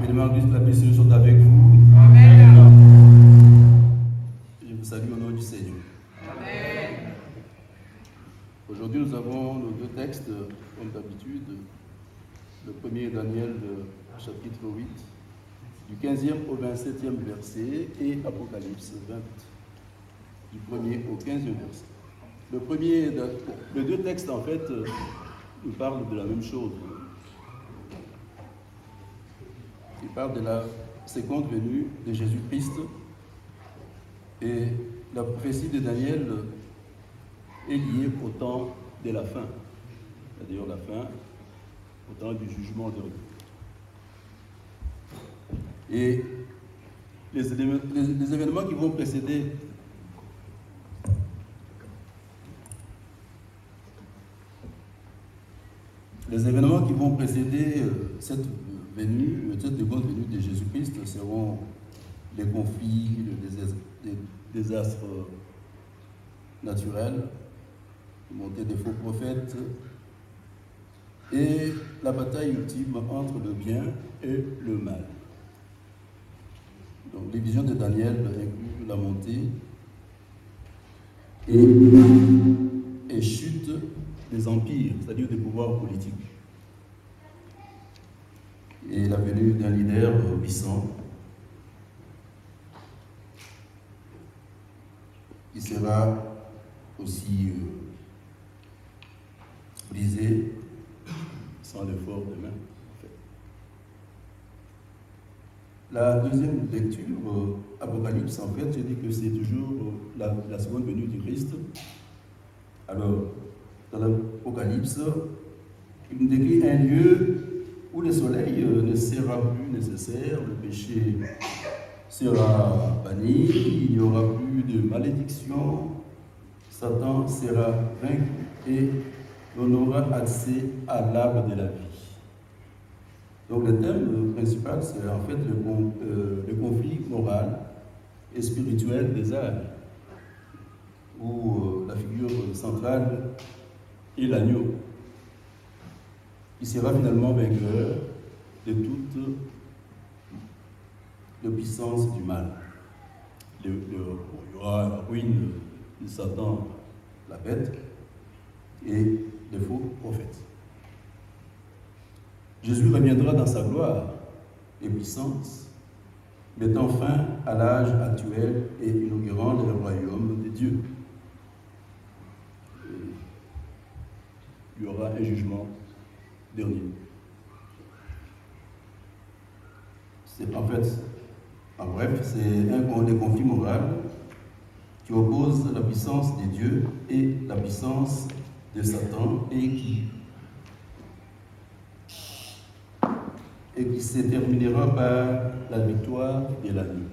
Bénémoine Christ, la paix soit avec vous. Je vous salue au nom du Seigneur. Amen. Aujourd'hui, nous avons nos deux textes, comme d'habitude. Le premier est Daniel, chapitre 8, du 15e au 27e verset, et Apocalypse 20, du 1er au 15e verset. Les deux textes, en fait, nous parlent de la même chose. Ils parlent de la seconde venue de Jésus-Christ, et la prophétie de Daniel est liée au temps de la fin, c'est-à-dire la fin au temps du jugement de Dieu. Et les événements qui vont précéder cette seconde venue de Jésus-Christ seront les conflits, les désastres naturels, la montée des faux prophètes et la bataille ultime entre le bien et le mal. Donc les visions de Daniel incluent la montée et chute des empires, c'est-à-dire des pouvoirs politiques, et la venue d'un leader puissant qui sera aussi brisé sans l'effort de main. En fait. La deuxième lecture, Apocalypse, en fait, je dis que c'est toujours la seconde venue du Christ. Alors, dans l'Apocalypse, il nous décrit un lieu où le soleil ne sera plus nécessaire, le péché sera banni, il n'y aura plus de malédiction, Satan sera vaincu et on aura accès à l'arbre de la vie. Donc le thème principal, c'est en fait le conflit moral et spirituel des âges, où la figure centrale est l'agneau, qui sera finalement vainqueur de toute la puissance du mal. Il y aura la ruine de Satan, la bête, et des faux prophètes. Jésus reviendra dans sa gloire et puissance, mettant fin à l'âge actuel et inaugurant le royaume de Dieu. Il y aura un jugement dernier. En bref, c'est un des conflits moraux qui oppose la puissance de Dieu et la puissance de Satan et qui se terminera par la victoire de l'agneau,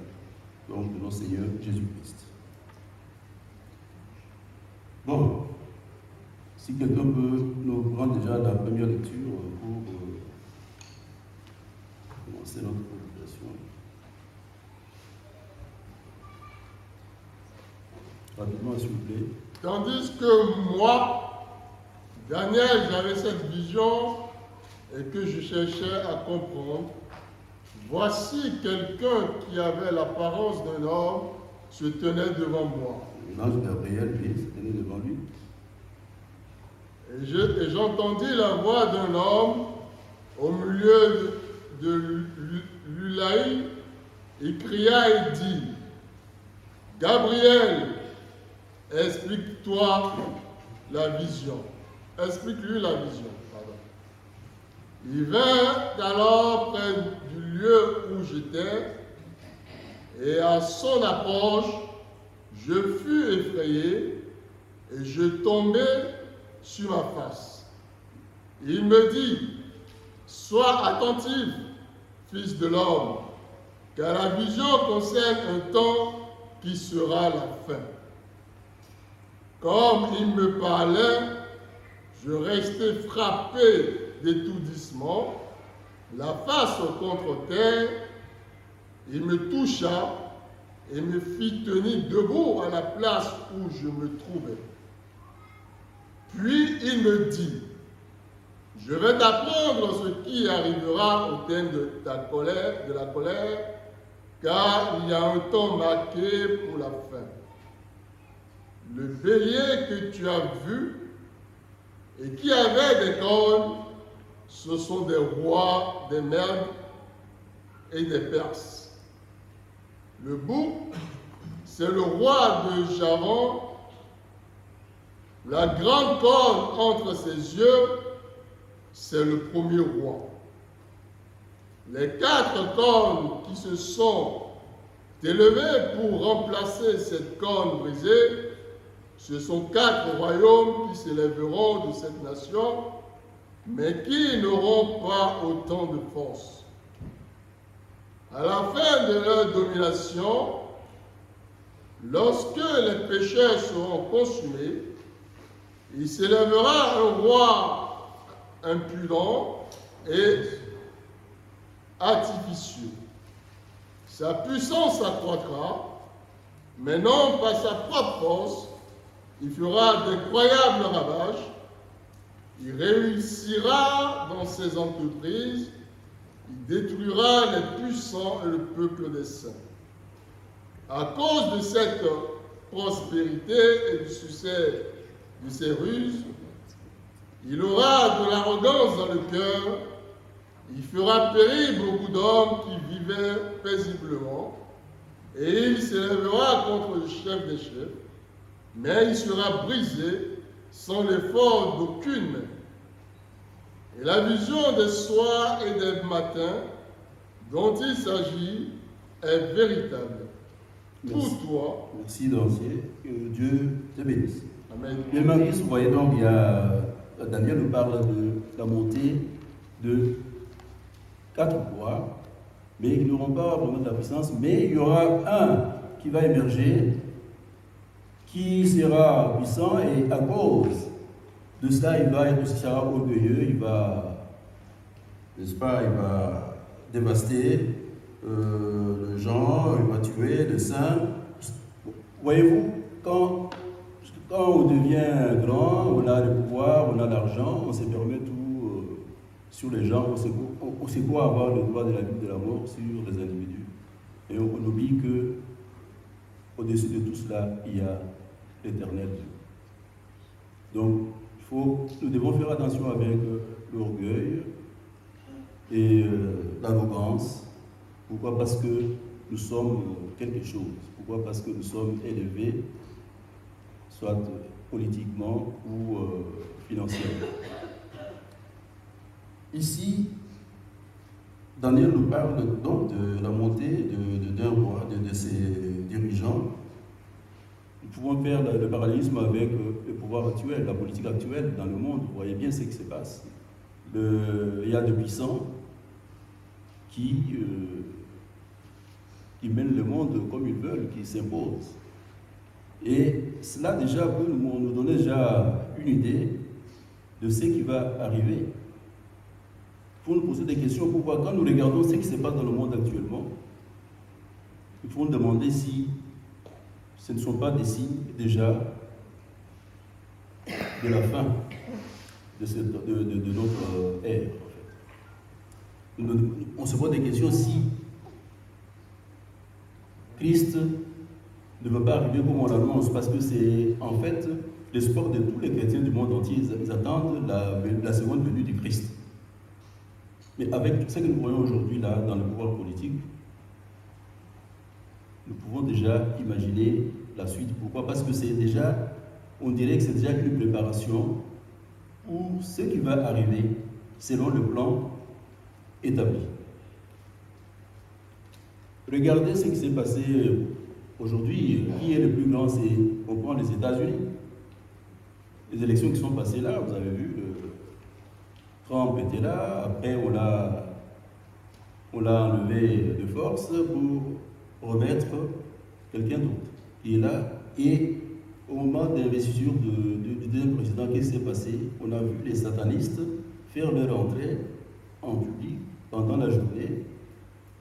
donc de notre Seigneur Jésus-Christ. Bon, si quelqu'un peut nous prendre déjà la première lecture pour commencer notre prédication. Rapidement, s'il vous plaît. Tandis que moi, Daniel, j'avais cette vision et que je cherchais à comprendre, voici quelqu'un qui avait l'apparence d'un homme se tenait devant moi. L'ange Gabriel, lui, se tenait devant lui. Et j'entendis la voix d'un homme au milieu de l'Ulaï. Il cria et dit, Gabriel, explique-toi la vision. Explique-lui la vision. Pardon. Il vint alors près du lieu où j'étais, et à son approche, je fus effrayé, et je tombai sur ma face. Il me dit, sois attentif, fils de l'homme, car la vision concerne un temps qui sera la fin. Comme il me parlait, je restais frappé d'étourdissement, la face contre terre. Il me toucha et me fit tenir debout à la place où je me trouvais. Puis il me dit, Je vais t'apprendre ce qui arrivera au terme de la colère, car il y a un temps marqué pour la fin. Le bélier que tu as vu et qui avait des cornes, ce sont des rois, des Mèdes et des Perses. Le bouc, c'est le roi de Javan. La grande corne entre ses yeux, c'est le premier roi. Les 4 cornes qui se sont élevées pour remplacer cette corne brisée, ce sont 4 royaumes qui s'élèveront de cette nation, mais qui n'auront pas autant de force. À la fin de leur domination, lorsque les pécheurs seront consumés, il s'élèvera un roi impudent et artificieux. Sa puissance s'accroîtra, mais non par sa propre force. Il fera d'incroyables ravages. Il réussira dans ses entreprises. Il détruira les puissants et le peuple des saints. À cause de cette prospérité et du succès de ses ruses, il aura de l'arrogance dans le cœur. Il fera périr beaucoup d'hommes qui vivaient paisiblement, et il s'élèvera contre le chef des chefs, mais il sera brisé sans l'effort d'aucune main. Et la vision des soirs et des matins dont il s'agit est véritable. Pour toi. Merci Dancier, que Dieu te bénisse. Amen. Bien Marie, vous voyez donc, Daniel nous parle de la montée de 4 rois, mais ils n'auront pas vraiment de la puissance, mais il y aura un qui va émerger, qui sera puissant, et à cause de cela, il sera orgueilleux, il va, n'est-ce pas, il va dévaster les gens, il va tuer les saints. Voyez-vous, quand on devient grand, on a le pouvoir, on a l'argent, on se permet tout sur les gens, on sait quoi avoir le droit de la vie et de la mort sur les individus. Et on oublie que au-dessus de tout cela, il y a l'éternel Dieu. Donc, nous devons faire attention avec l'orgueil et l'arrogance. Pourquoi? Parce que nous sommes quelque chose. Pourquoi? Parce que nous sommes élevés, soit politiquement ou financièrement. Ici, Daniel nous parle donc de la montée d'un roi, de ses dirigeants. Nous pouvons faire le parallélisme avec le pouvoir actuel, la politique actuelle dans le monde. Vous voyez bien ce qui se passe. Il y a des puissants qui mènent le monde comme ils veulent, qui s'imposent. Et cela déjà peut nous donner déjà une idée de ce qui va arriver. Il faut nous poser des questions. Pourquoi? Quand nous regardons ce qui se passe dans le monde actuellement, il faut nous demander si ce ne sont pas des signes déjà de la fin de notre ère. En fait. On se pose des questions si Christ ne va pas arriver comme on l'annonce, parce que c'est en fait l'espoir de tous les chrétiens du monde entier. Ils attendent la seconde venue du Christ. Mais avec ce que nous voyons aujourd'hui là dans le pouvoir politique, nous pouvons déjà imaginer la suite. Pourquoi? Parce que c'est déjà, on dirait que c'est déjà une préparation pour ce qui va arriver selon le plan établi. Regardez ce qui s'est passé aujourd'hui. Qui est le plus grand? On prend les États-Unis. Les élections qui sont passées là, vous avez vu, Trump était là, après on l'a enlevé de force pour remettre quelqu'un d'autre qui est là. Et au moment d'investiture du deuxième président, qu'est-ce qui s'est passé? On a vu les satanistes faire leur entrée en public pendant la journée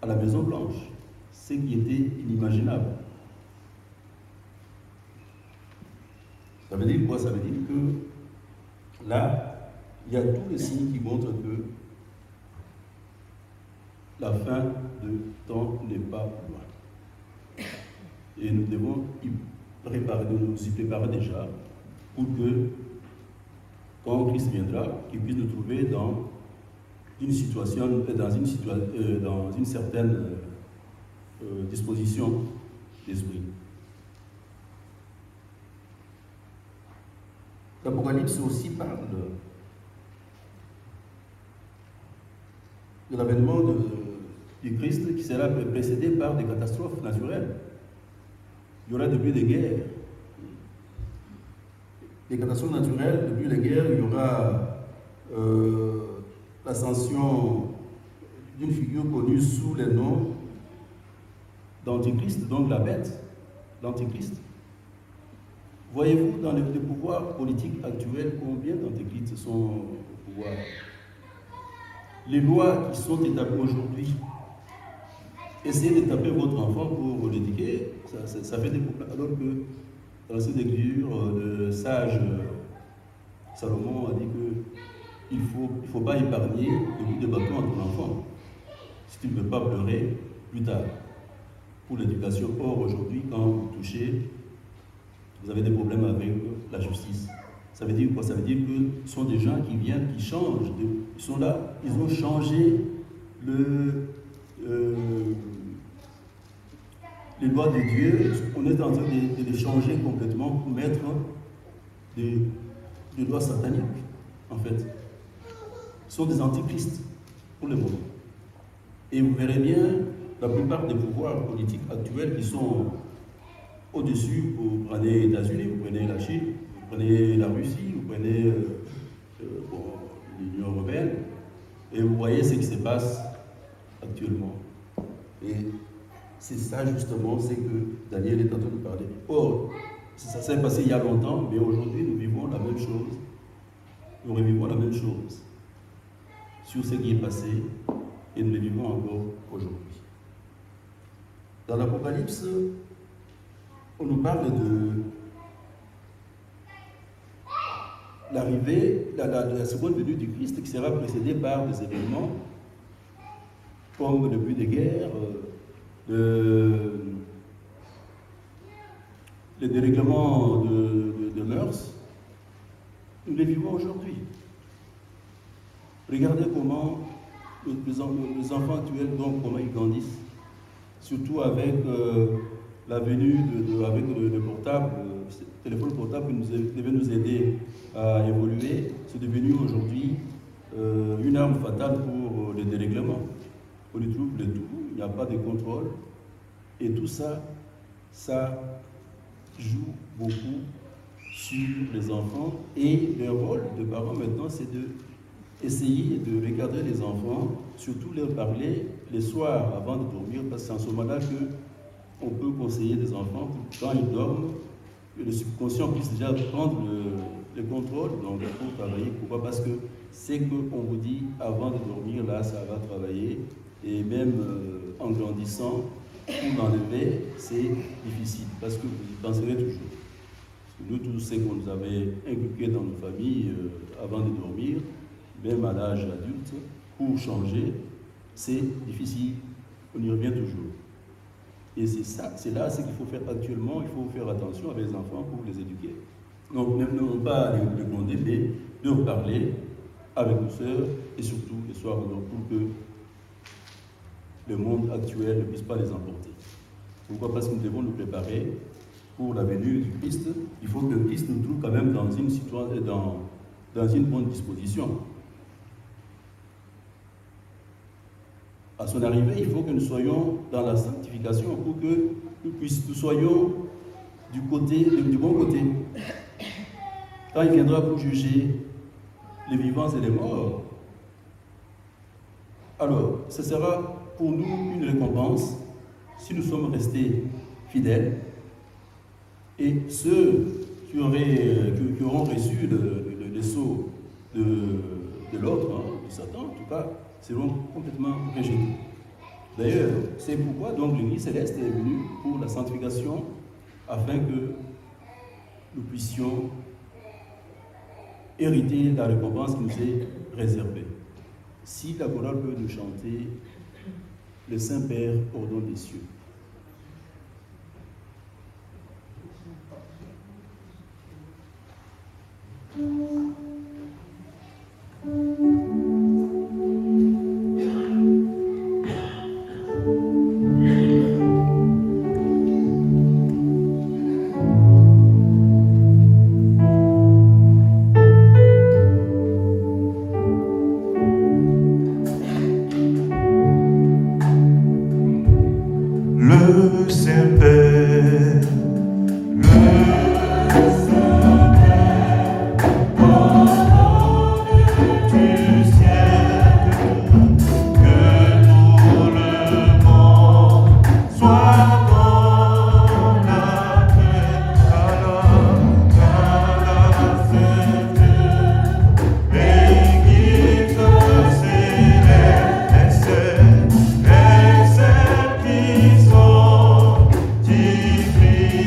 à la Maison Blanche, ce qui était inimaginable. Ça veut dire quoi? Ça veut dire que là, il y a tous les signes qui montrent que la fin de temps n'est pas loin. Et nous devons nous y préparer déjà pour que, quand Christ viendra, qu'il puisse nous trouver dans une certaine disposition d'esprit. L'Apocalypse aussi parle de l'avènement du Christ qui sera précédé par des catastrophes naturelles. Il y aura depuis des guerres. Des catastrophes naturelles, depuis les guerres, il y aura l'ascension d'une figure connue sous le nom d'Antichrist, donc la bête, l'Antichrist. Voyez-vous dans les pouvoirs politiques actuels combien d'antéchrist sont au pouvoir? Les lois qui sont établies aujourd'hui, essayez de taper votre enfant pour l'éduquer, ça fait des problèmes. Alors que dans cette lecture, le sage Salomon a dit qu'il ne faut pas épargner le coup de bâton à ton enfant si tu ne peux pas pleurer plus tard pour l'éducation. Or, aujourd'hui, quand vous touchez, vous avez des problèmes avec la justice. Ça veut dire quoi? Ça veut dire que ce sont des gens qui viennent, qui changent. Ils sont là, ils ont changé les lois de Dieu. On est en train de les changer complètement pour mettre des lois sataniques, en fait. Ce sont des antichrists, pour le moment. Et vous verrez bien, la plupart des pouvoirs politiques actuels qui sont au-dessus, vous prenez les États-Unis, vous prenez la Chine, vous prenez la Russie, vous prenez l'Union européenne, et vous voyez ce qui se passe actuellement. Et c'est ça justement, c'est que Daniel est en train de parler. Or, ça s'est passé il y a longtemps, mais aujourd'hui nous vivons la même chose. Nous revivons la même chose sur ce qui est passé, et nous le vivons encore aujourd'hui. Dans l'Apocalypse, on nous parle de l'arrivée, la seconde venue du Christ qui sera précédée par des événements comme le début des guerres, le dérèglement de mœurs. Nous les vivons aujourd'hui. Regardez comment les enfants actuels, donc, comment ils grandissent, surtout avec la venue avec le portable, le téléphone portable qui devait nous aider à évoluer, c'est devenu aujourd'hui une arme fatale pour le dérèglement. On y trouve le tout, il n'y a pas de contrôle, et tout ça, ça joue beaucoup sur les enfants, et leur rôle de parents maintenant, c'est d'essayer de regarder les enfants, surtout leur parler les soirs avant de dormir, parce que c'est en ce moment-là qu'on peut conseiller des enfants quand ils dorment, que le subconscient puisse déjà prendre le contrôle, donc pour travailler. Pourquoi? Parce que c'est qu'on vous dit avant de dormir, là, ça va travailler, et même en grandissant, pour l'enlever, c'est difficile, parce que vous y penserez toujours. Parce que nous, tous ce qu'on nous avait inculqué dans nos familles avant de dormir, même à l'âge adulte, pour changer, c'est difficile, on y revient toujours. Et c'est là ce qu'il faut faire actuellement, il faut faire attention avec les enfants pour les éduquer. Donc, non pas les gronder, mais de leur parler avec douceur, et surtout les soirs pour que le monde actuel ne puisse pas les emporter. Pourquoi? Parce que nous devons nous préparer pour la venue du Christ. Il faut que le Christ nous trouve quand même dans une bonne disposition. À son arrivée, il faut que nous soyons dans la sanctification pour que nous soyons du bon côté. Quand il viendra pour juger les vivants et les morts, alors ce sera pour nous une récompense si nous sommes restés fidèles, et ceux qui auront reçu le sceau de l'autre, de Satan en tout cas, seront complètement rejetés. D'ailleurs, c'est pourquoi donc l'Église céleste est venue pour la sanctification, afin que nous puissions hériter la récompense qui nous est réservée. Si la chorale peut nous chanter le Saint-Père au nom des cieux. Le Saint-Père, du ciel, que tout le monde soit dans la paix, à la sainte Église céleste, et celles qui sont divisées.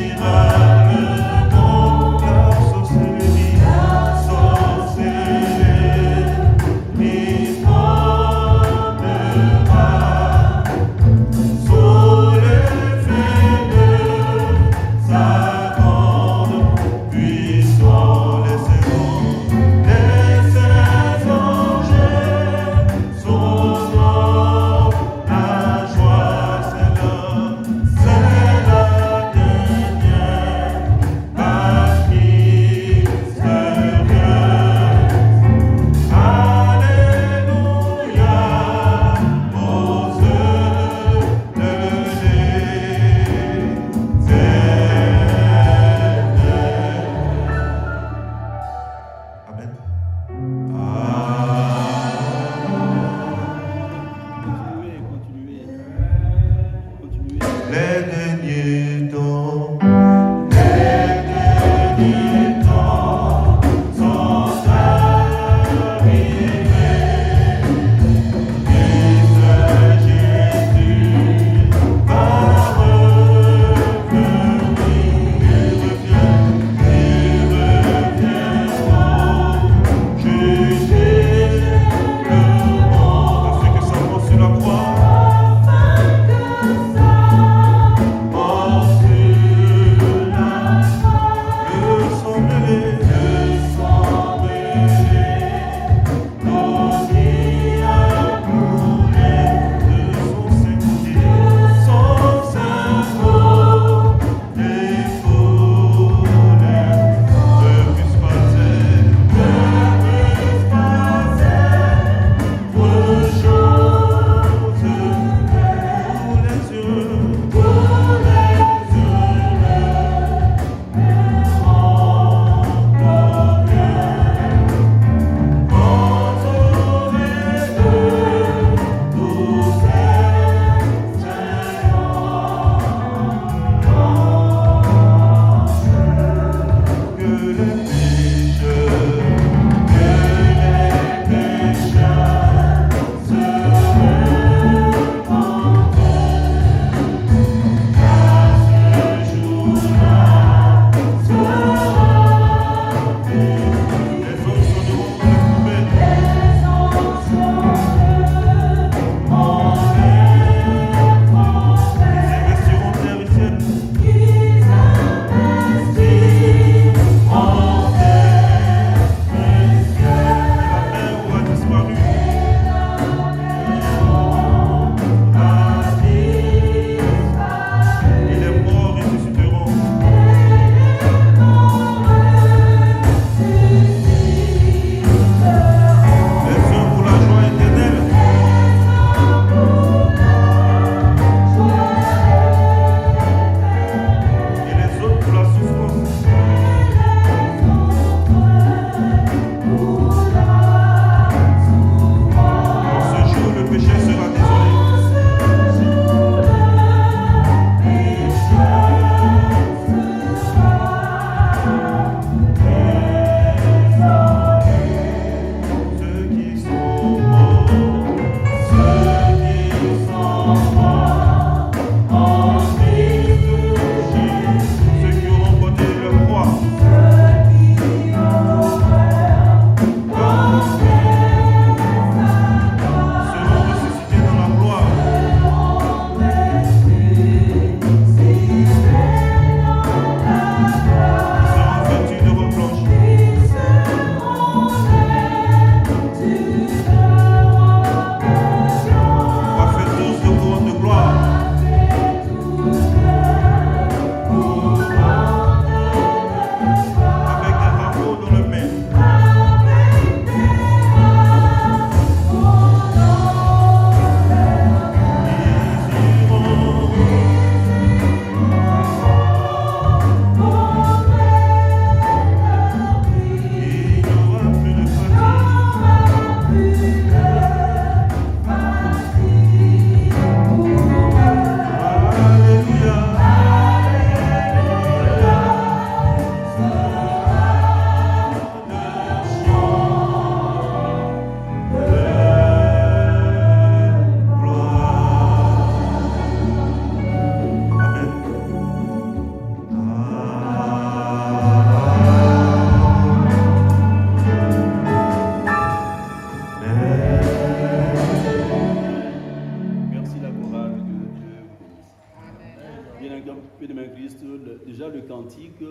bien-aimé Christ, déjà le cantique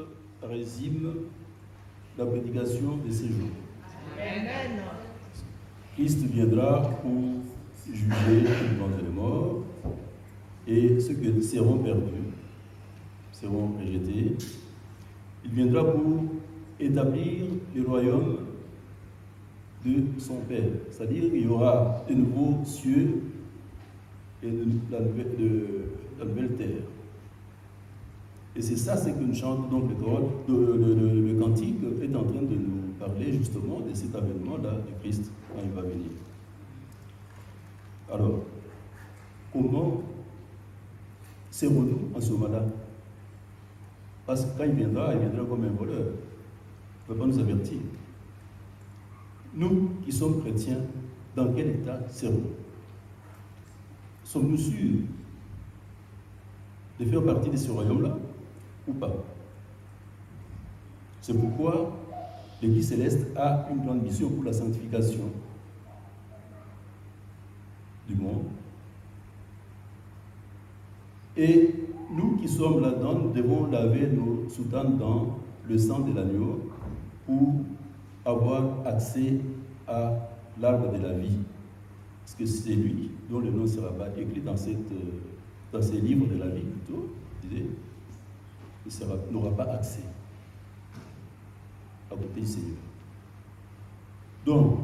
résume la prédication de ces jours. Amen. Christ viendra pour juger le vivant et les morts, et ceux qui seront perdus seront rejetés. Il viendra pour établir le royaume de son Père. C'est-à-dire qu'il y aura de nouveaux cieux et la nouvelle terre. Et c'est ça ce que nous chantons. Donc le cantique est en train de nous parler justement de cet avènement-là du Christ quand il va venir. Alors, comment serons-nous en ce moment-là? Parce que quand il viendra comme un voleur. Il ne va pas nous avertir. Nous qui sommes chrétiens, dans quel état serons-nous? Sommes-nous sûrs de faire partie de ce royaume-là ou pas? C'est pourquoi l'Église céleste a une grande mission pour la sanctification du monde. Et nous qui sommes là-dedans, nous devons laver nos soutanes dans le sang de l'agneau pour avoir accès à l'arbre de la vie. Parce que c'est lui dont le nom ne sera pas écrit dans ces livres de la vie, plutôt, il n'aura pas accès à côté du Seigneur. Donc,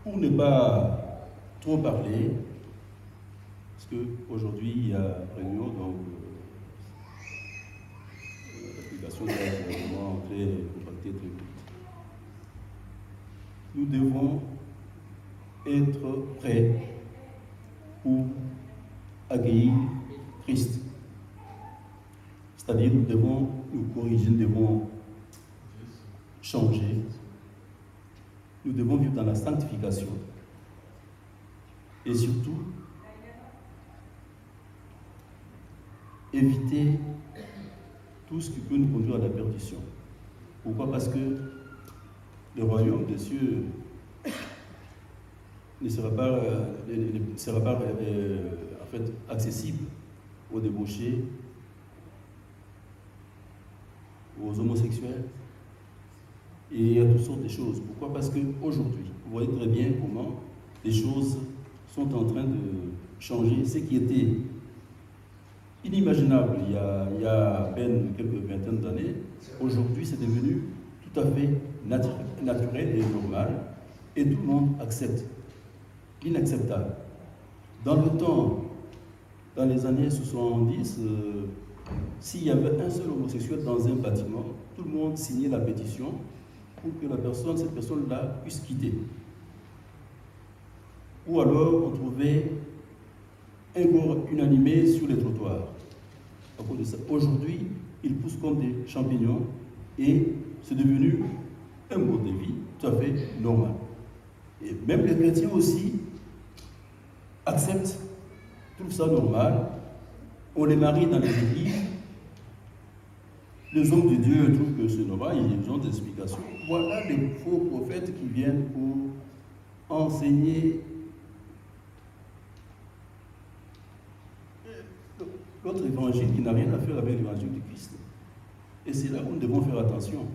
pour ne pas trop parler, parce qu'aujourd'hui il y a réunion, donc l'application doit être vraiment très compactée, très courte. Nous devons être prêts pour accueillir Christ. C'est-à-dire nous devons nous corriger, nous devons changer, nous devons vivre dans la sanctification et surtout éviter tout ce qui peut nous conduire à la perdition. Pourquoi? Parce que le royaume des cieux ne sera pas en fait accessible aux débauchés, aux homosexuels et à toutes sortes de choses. Pourquoi? Parce qu'aujourd'hui, vous voyez très bien comment les choses sont en train de changer. Ce qui était inimaginable il y a à peine quelques vingtaines d'années, aujourd'hui c'est devenu tout à fait naturel et normal et tout le monde accepte. Inacceptable. Dans le temps, dans les années 70, s'il y avait un seul homosexuel dans un bâtiment, tout le monde signait la pétition pour que cette personne-là puisse quitter. Ou alors on trouvait un corps unanimé sur les trottoirs. À cause de ça, aujourd'hui, ils poussent comme des champignons et c'est devenu un mode de vie tout à fait normal. Et même les chrétiens aussi acceptent, trouvent ça normal. On les marie dans les églises. Les hommes de Dieu trouvent que c'est normal, ils ont des explications. Voilà les faux prophètes qui viennent pour enseigner l'autre évangile qui n'a rien à faire avec l'évangile du Christ. Et c'est là où nous devons faire attention.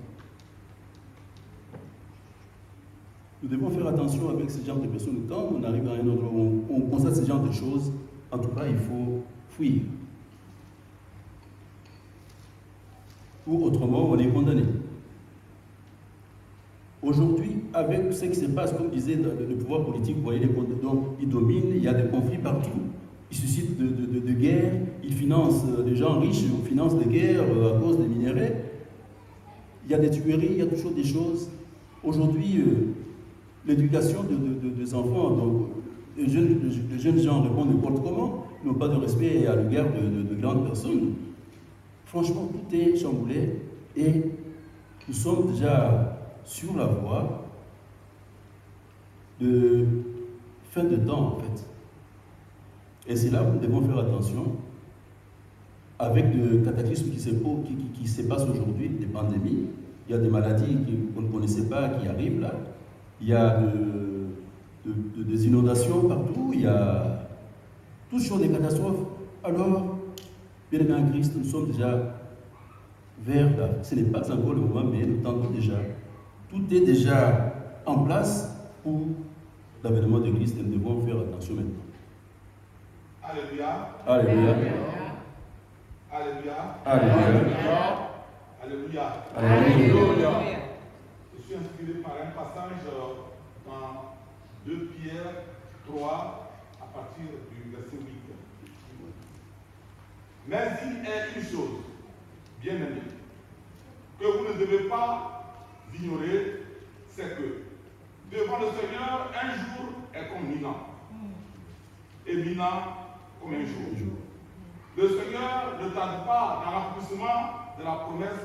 Nous devons faire attention avec ce genre de personnes. Quand on arrive à un endroit où on constate ce genre de choses, en tout cas, il faut fuir. Ou autrement, on est condamné. Aujourd'hui, avec ce qui se passe, comme disait le pouvoir politique, vous voyez, donc, il domine, il y a des conflits partout, il suscite de guerres, il finance des gens riches, il finance des guerres à cause des minéraux. Il y a des tueries, il y a toujours des choses. Aujourd'hui, l'éducation des enfants, donc, les jeunes gens répondent n'importe comment, n'ont pas de respect à l'égard de grandes personnes. Franchement, tout est chamboulé et nous sommes déjà sur la voie de fin de temps, en fait. Et c'est là où nous devons faire attention avec le cataclysme qui se passe aujourd'hui, des pandémies. Il y a des maladies qu'on ne connaissait pas qui arrivent là. Il y a des inondations partout. Il y a toujours des catastrophes. Alors, bien aimés en Christ, nous sommes déjà vers là. Ce n'est pas encore le moment, mais nous tendons déjà. Tout est déjà en place pour l'avènement de Christ et nous devons faire attention maintenant. Alléluia. Alléluia. Alléluia. Alléluia. Alléluia. Alléluia. Je suis inspiré par un passage dans 2 Pierre 3 à partir du verset 8. Mais il est une chose, bien aimé, que vous ne devez pas ignorer, c'est que devant le Seigneur, un jour est comme 1000 ans, et 1000 ans comme un jour. Le Seigneur ne tarde pas dans l'accomplissement de la promesse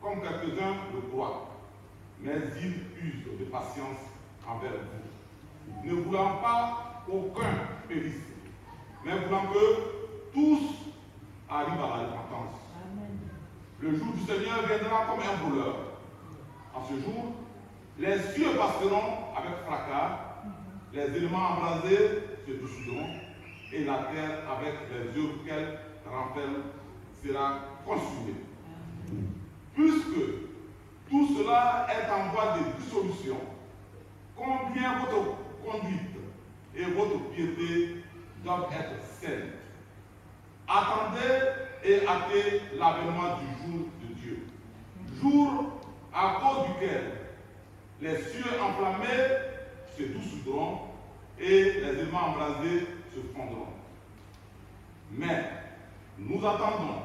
comme quelques-uns le croient, mais il use de patience envers vous, ne voulant pas qu'aucun périsse, mais voulant que tous arrivent à la repentance. Le jour du Seigneur viendra comme un voleur. En ce jour, les cieux passeront avec fracas, les éléments embrasés se dissoudront, et la terre avec les œuvres qu'elle renferme sera consumée. Puisque tout cela est en voie de dissolution, combien votre conduite et votre piété doivent être saines. Attendez et hâtez l'avènement du jour de Dieu, jour à cause duquel les cieux enflammés se dissoudront et les éléments embrasés se fondront. Mais nous attendons,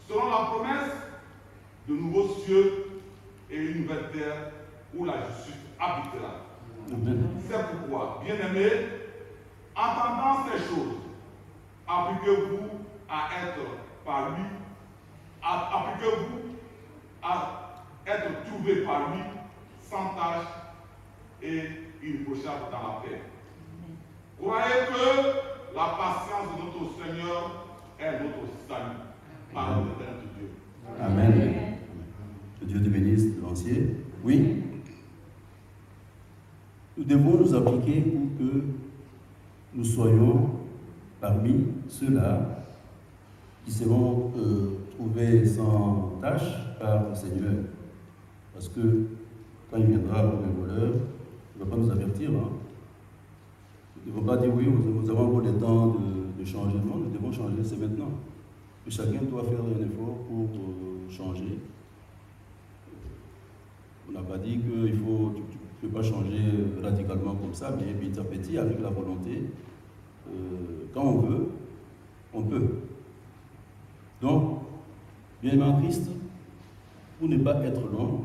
selon la promesse, de nouveaux cieux et une nouvelle terre où la justice habitera. C'est pourquoi, bien-aimés, entendant ces choses, appliquez-vous à être par lui, appliquez-vous à être trouvé par lui sans tâche et irréprochable dans la paix. Croyez que la patience de notre Seigneur est notre salut. Parole de Dieu. Amen. Que Dieu te bénisse de l'entier. Oui. Nous devons nous appliquer pour que nous soyons parmi ceux-là qui seront trouvés sans tâche par le Seigneur. Parce que quand il viendra comme un voleur, il ne va pas nous avertir. Hein. Nous ne devons pas dire oui, nous avons encore le temps de changer. Non, nous devons changer, c'est maintenant. Et chacun doit faire un effort pour changer. On n'a pas dit que tu ne peux pas changer radicalement comme ça, mais petit à petit, avec la volonté, quand on veut, on peut. Donc, bien aimé en Christ, pour ne pas être long,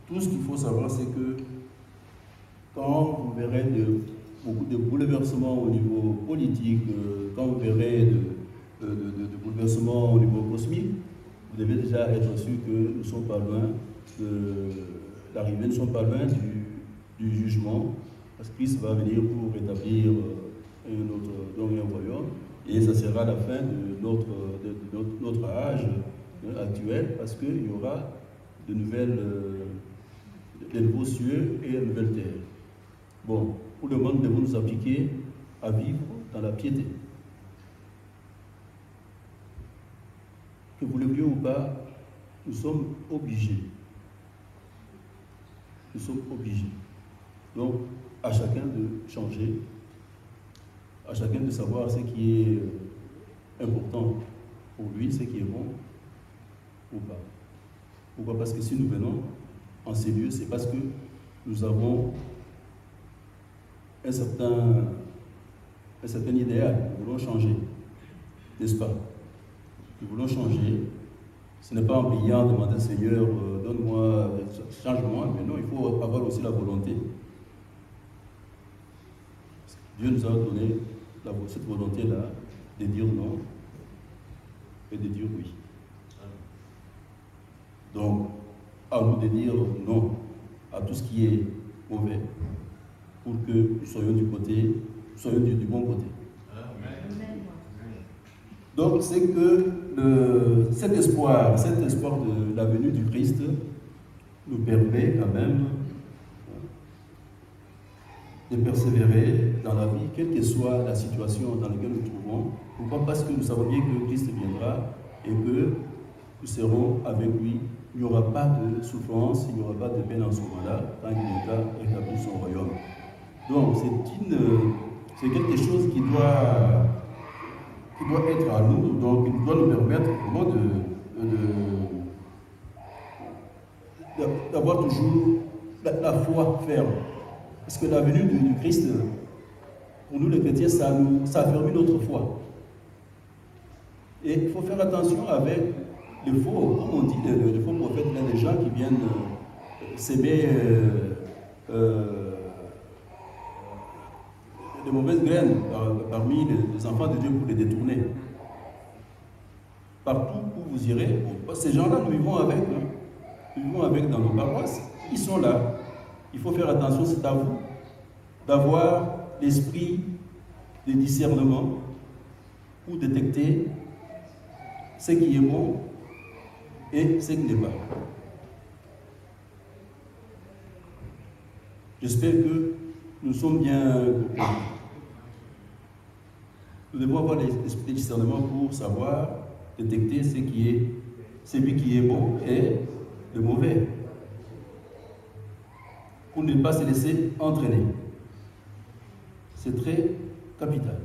tout ce qu'il faut savoir, c'est que quand vous verrez beaucoup de bouleversements au niveau politique, quand vous verrez de bouleversements au niveau cosmique, vous devez déjà être sûr que nous ne sommes pas loin de l'arrivée, nous ne sommes pas loin du jugement, parce que Christ va venir pour rétablir un royaume, et ça sera la fin de notre âge actuel, parce qu'il y aura de nouveaux cieux et de nouvelles terres. Bon, pour le moment, nous devons nous appliquer à vivre dans la piété. Que vous le vouliez ou pas, nous sommes obligés. Nous sommes obligés. Donc, à chacun de changer, à chacun de savoir ce qui est important pour lui, ce qui est bon ou pas. Pourquoi? Parce que si nous venons en ces lieux, c'est parce que nous avons un certain idéal. Nous voulons changer, n'est-ce pas? Nous voulons changer. Ce n'est pas en priant, demander au Seigneur, donne-moi, change-moi, mais non, il faut avoir aussi la volonté. Dieu nous a donné cette volonté-là de dire non et de dire oui. Donc, à nous de dire non à tout ce qui est mauvais pour que nous soyons du bon côté. Amen. Donc, c'est que cet espoir de la venue du Christ nous permet quand même de persévérer dans la vie, quelle que soit la situation dans laquelle nous nous trouvons. Pourquoi? Parce que nous savons bien que Christ viendra et que nous serons avec lui. Il n'y aura pas de souffrance, il n'y aura pas de peine en ce moment-là, tant qu'il est rétabli son royaume. Donc, c'est quelque chose qui doit être à nous, donc qui doit nous permettre vraiment d'avoir toujours la foi ferme. Parce que la venue du Christ, pour nous les chrétiens, ça affermit notre foi. Et il faut faire attention avec les faux, comme on dit, les faux prophètes, il y a des gens qui viennent s'aimer de mauvaises graines parmi les enfants de Dieu pour les détourner. Partout où vous irez, ces gens-là, nous vivons avec. Nous vivons avec dans nos paroisses. Ils sont là. Il faut faire attention, c'est à vous d'avoir l'esprit de discernement pour détecter ce qui est bon et ce qui n'est pas. J'espère que nous sommes bien compris. Nous devons avoir l'esprit de discernement pour savoir détecter celui qui est bon et le mauvais. Pour ne pas se laisser entraîner. C'est très capital.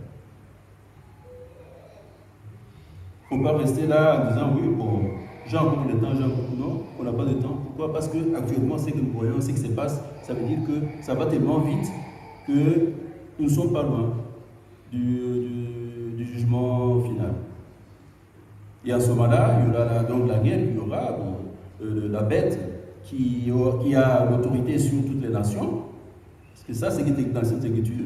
Il ne faut pas rester là en disant oui, bon, j'ai encore le temps, non, on n'a pas de temps. Pourquoi? Parce que actuellement, ce que nous voyons, ce qui se passe, ça veut dire que ça va tellement vite que nous ne sommes pas loin du jugement final. Et à ce moment-là, il y aura donc la guerre, il y aura la bête qui a l'autorité sur toutes les nations. Parce que ça, c'est ce qui est dans cette écriture.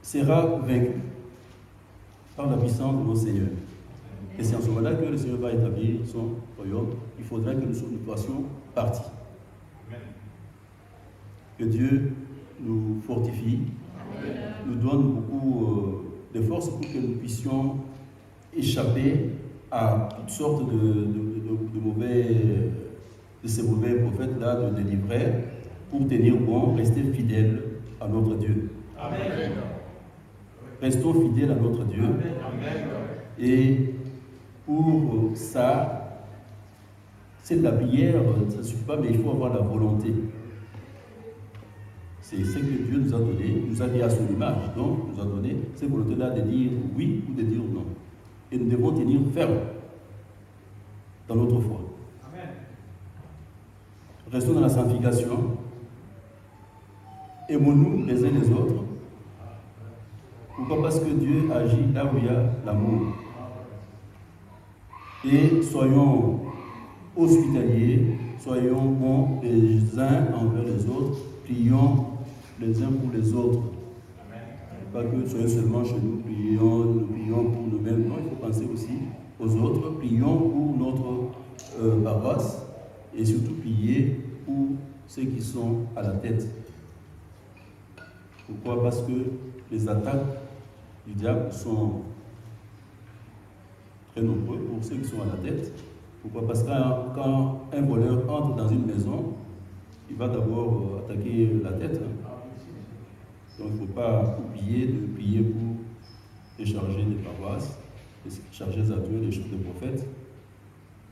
Sera vaincu par la puissance de notre Seigneur. Et c'est en ce moment-là que le Seigneur va établir son royaume. Il faudra que nous fassions partie. Que Dieu nous fortifie, nous donne beaucoup de force pour que nous puissions échapper à toutes sortes de ces mauvais prophètes-là, de délivrer, pour tenir bon, rester fidèles à notre Dieu. Amen. Restons fidèles à notre Dieu. Amen. Et pour ça, c'est de la prière, ça ne suffit pas, mais il faut avoir la volonté. C'est ce que Dieu nous a donné, il nous a dit à son image, donc il nous a donné cette volonté-là de dire oui ou de dire non. Et nous devons tenir ferme dans notre foi. Amen. Restons dans la sanctification. Aimons-nous les uns les autres. Pourquoi? Parce que Dieu agit là où il y a l'amour. Et soyons hospitaliers, soyons bons les uns envers les autres, prions les uns pour les autres. Pas que soyons seulement chez nous, nous prions pour nous-mêmes. Non, il faut penser aussi aux autres. Prions pour notre paroisse et surtout prier pour ceux qui sont à la tête. Pourquoi? Parce que les attaques du diable sont très nombreux pour ceux qui sont à la tête. Pourquoi? Parce que quand un voleur entre dans une maison, il va d'abord attaquer la tête. Donc il ne faut pas oublier de prier pour décharger des paroisses, décharger les acteurs, les chefs de prophètes.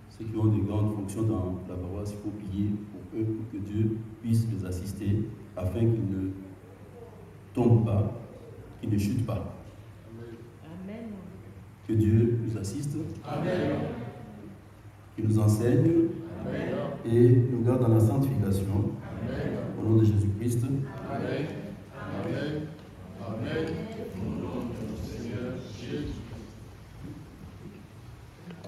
Ceux qui ont des grandes fonctions dans la paroisse, il faut prier pour eux, pour que Dieu puisse les assister, afin qu'ils ne tombent pas, qu'ils ne chutent pas. Amen. Que Dieu nous assiste. Amen. Qu'il nous enseigne. Amen. Et nous garde dans la sanctification. Amen. Au nom de Jésus-Christ. Amen. Amen.